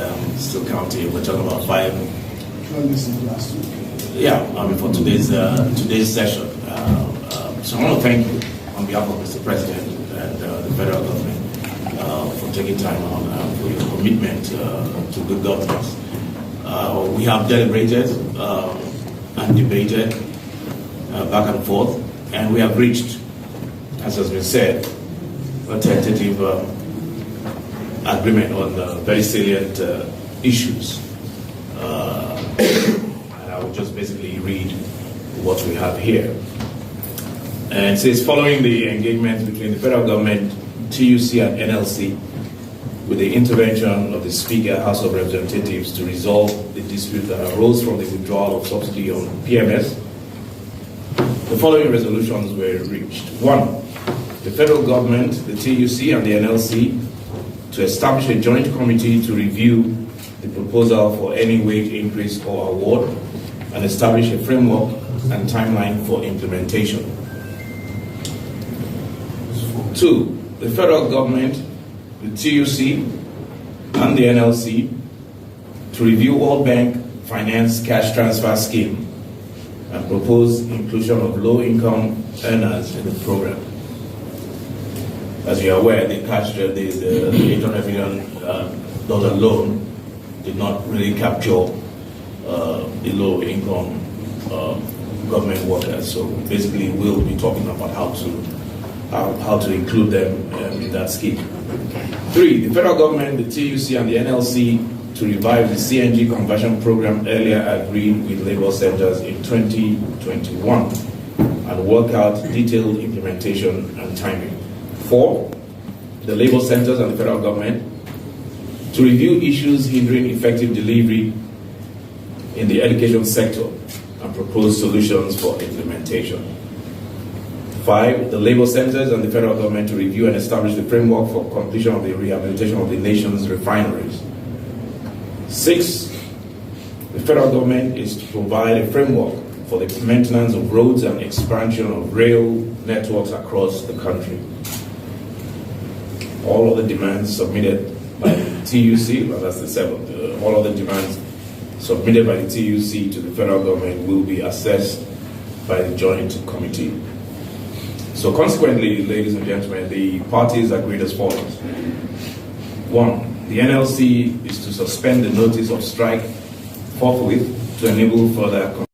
and still counting. We're talking about 5. Last week. Yeah, for today's session. So I want to thank you on behalf of Mr. President and the federal government for taking time on for your commitment to good governance. We have deliberated and debated back and forth, and we have reached, as has been said, a tentative agreement on very salient issues. And I will just basically read what we have here. And it says, following the engagement between the federal government, TUC and NLC, with the intervention of the Speaker, House of Representatives, to resolve the dispute that arose from the withdrawal of subsidy on PMS, the following resolutions were reached. 1. The federal government, the TUC and the NLC, to establish a joint committee to review the proposal for any wage increase or award and establish a framework and timeline for implementation. 2. The federal government, the TUC and the NLC, to review World Bank Finance Cash Transfer Scheme and propose inclusion of low-income earners in the program. As you are aware, the $800 million loan did not really capture the low-income government workers. So basically, we'll be talking about how to include them in that scheme. 3. The federal government, the TUC, and the NLC to revive the CNG conversion program earlier agreed with labor centers in 2021 and work out detailed implementation and timing. 4. The labor centers and the federal government to review issues hindering effective delivery in the education sector and propose solutions for implementation. 5. The labor centers and the federal government to review and establish the framework for completion of the rehabilitation of the nation's refineries. 6. The federal government is to provide a framework for the maintenance of roads and expansion of rail networks across the country. All of the demands submitted by the TUC, well, that's the 7th, all of the demands submitted by the TUC to the federal government will be assessed by the joint committee. So consequently, ladies and gentlemen, the parties agreed as follows. 1. The NLC is to suspend the notice of strike forthwith to enable further